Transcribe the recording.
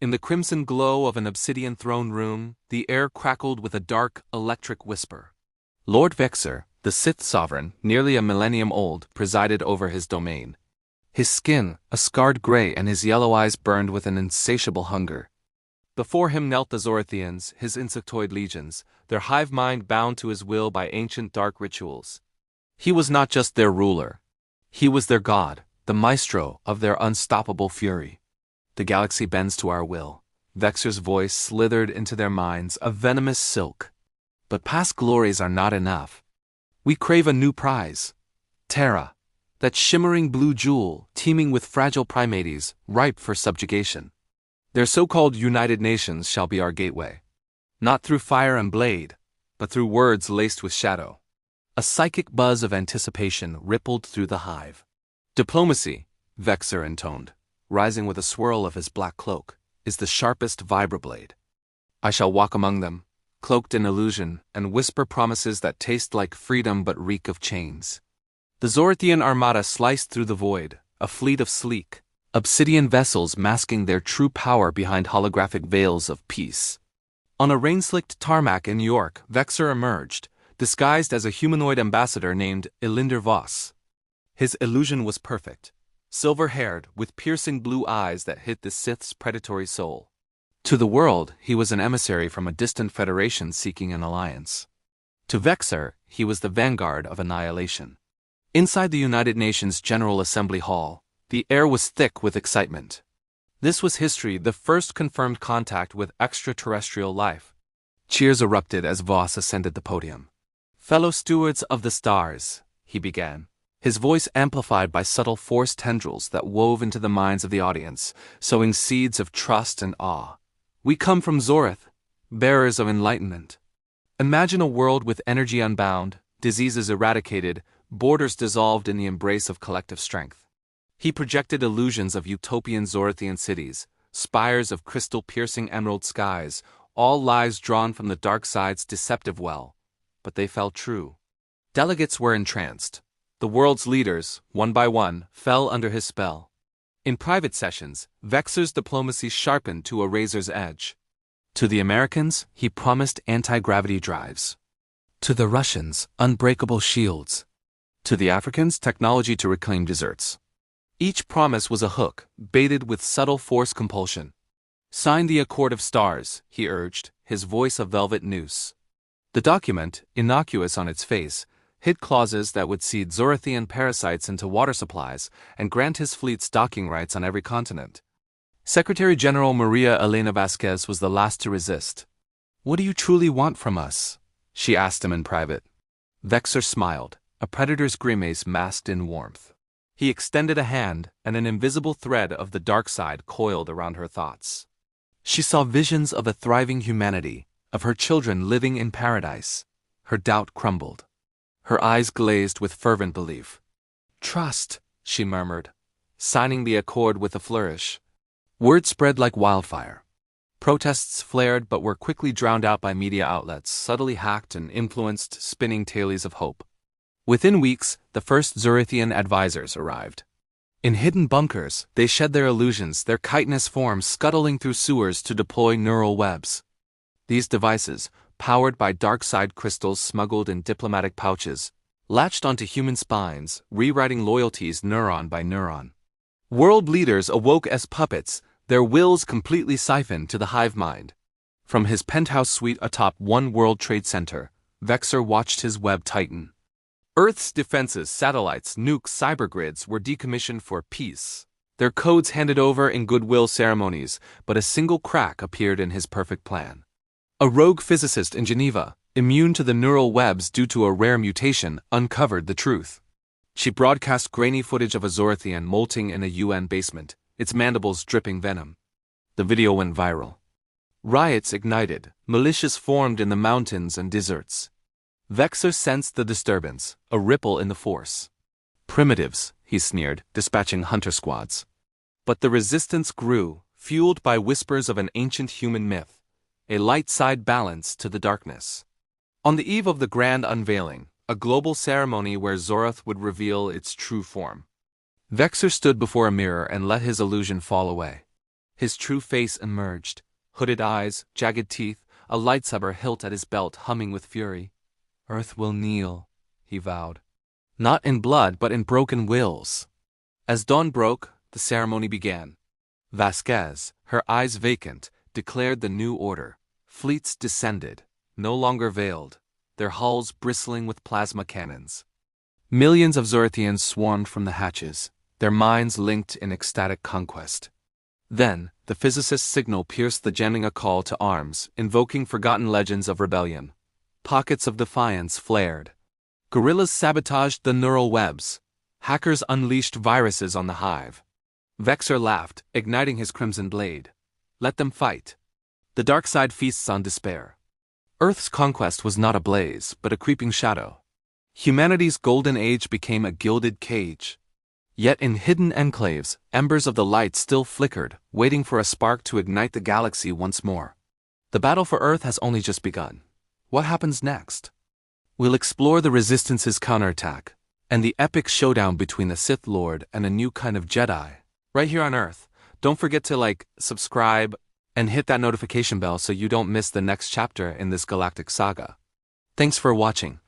In the crimson glow of an obsidian throne room, the air crackled with a dark, electric whisper. Lord Vexer, the Sith sovereign, nearly a millennium old, presided over his domain. His skin, a scarred gray, and his yellow eyes burned with an insatiable hunger. Before him knelt the Zorathians, his insectoid legions, their hive mind bound to his will by ancient dark rituals. He was not just their ruler. He was their god, the maestro of their unstoppable fury. The galaxy bends to our will. Vexer's voice slithered into their minds, a venomous silk. But past glories are not enough. We crave a new prize. Terra, that shimmering blue jewel, teeming with fragile primates, ripe for subjugation. Their so-called United Nations shall be our gateway. Not through fire and blade, but through words laced with shadow. A psychic buzz of anticipation rippled through the hive. Diplomacy, Vexer intoned, rising with a swirl of his black cloak, is the sharpest vibroblade. I shall walk among them, cloaked in illusion, and whisper promises that taste like freedom but reek of chains. The Zorathian armada sliced through the void, a fleet of sleek, obsidian vessels masking their true power behind holographic veils of peace. On a rain-slicked tarmac in New York, Vexer emerged, disguised as a humanoid ambassador named Elinder Voss. His illusion was perfect, silver-haired, with piercing blue eyes that hid the Sith's predatory soul. To the world, he was an emissary from a distant federation seeking an alliance. To Vexer, he was the vanguard of annihilation. Inside the United Nations General Assembly Hall, the air was thick with excitement. This was history, the first confirmed contact with extraterrestrial life. Cheers erupted as Voss ascended the podium. "Fellow stewards of the stars," he began, his voice amplified by subtle force tendrils that wove into the minds of the audience, sowing seeds of trust and awe. "We come from Zorath, bearers of enlightenment. Imagine a world with energy unbound, diseases eradicated, borders dissolved in the embrace of collective strength." He projected illusions of utopian Zorathian cities, spires of crystal-piercing emerald skies, all lies drawn from the dark side's deceptive well. But they fell true. Delegates were entranced. The world's leaders, one by one, fell under his spell. In private sessions, Vexer's diplomacy sharpened to a razor's edge. To the Americans, he promised anti-gravity drives. To the Russians, unbreakable shields. To the Africans, technology to reclaim deserts. Each promise was a hook, baited with subtle force compulsion. "Sign the Accord of Stars," he urged, his voice a velvet noose. The document, innocuous on its face, hid clauses that would seed Zorathian parasites into water supplies and grant his fleet's docking rights on every continent. Secretary General Maria Elena Vasquez was the last to resist. "What do you truly want from us?" she asked him in private. Vexer smiled, a predator's grimace masked in warmth. He extended a hand, and an invisible thread of the dark side coiled around her thoughts. She saw visions of a thriving humanity, of her children living in paradise. Her doubt crumbled. Her eyes glazed with fervent belief. "Trust," she murmured, signing the accord with a flourish. Word spread like wildfire. Protests flared but were quickly drowned out by media outlets, subtly hacked and influenced, spinning tales of hope. Within weeks, the first Zorathian advisors arrived. In hidden bunkers, they shed their illusions, their chitinous forms scuttling through sewers to deploy neural webs. These devices, powered by dark side crystals smuggled in diplomatic pouches, latched onto human spines, rewriting loyalties neuron by neuron. World leaders awoke as puppets, their wills completely siphoned to the hive mind. From his penthouse suite atop One World Trade Center, Vexer watched his web tighten. Earth's defenses, satellites, nukes, cybergrids were decommissioned for peace. Their codes handed over in goodwill ceremonies, but a single crack appeared in his perfect plan. A rogue physicist in Geneva, immune to the neural webs due to a rare mutation, uncovered the truth. She broadcast grainy footage of a Zorathian molting in a UN basement, its mandibles dripping venom. The video went viral. Riots ignited, militias formed in the mountains and deserts. Vexer sensed the disturbance, a ripple in the force. "Primitives," he sneered, dispatching hunter squads. But the resistance grew, fueled by whispers of an ancient human myth, a light-side balance to the darkness. On the eve of the grand unveiling, a global ceremony where Zorath would reveal its true form, Vexer stood before a mirror and let his illusion fall away. His true face emerged. Hooded eyes, jagged teeth, a lightsaber hilt at his belt humming with fury. Earth will kneel, he vowed. Not in blood, but in broken wills. As dawn broke, the ceremony began. Vasquez, her eyes vacant, declared the new order. Fleets descended, no longer veiled, their hulls bristling with plasma cannons. Millions of Zorithians swarmed from the hatches, their minds linked in ecstatic conquest. Then, the physicist's signal pierced the jamming a call to arms, invoking forgotten legends of rebellion. Pockets of defiance flared. Guerrillas sabotaged the neural webs. Hackers unleashed viruses on the hive. Vexor laughed, igniting his crimson blade. Let them fight. The dark side feasts on despair. Earth's conquest was not a blaze, but a creeping shadow. Humanity's golden age became a gilded cage. Yet in hidden enclaves, embers of the light still flickered, waiting for a spark to ignite the galaxy once more. The battle for Earth has only just begun. What happens next? We'll explore the Resistance's counterattack, and the epic showdown between the Sith Lord and a new kind of Jedi, right here on Earth. Don't forget to subscribe, and hit that notification bell so you don't miss the next chapter in this galactic saga. Thanks for watching.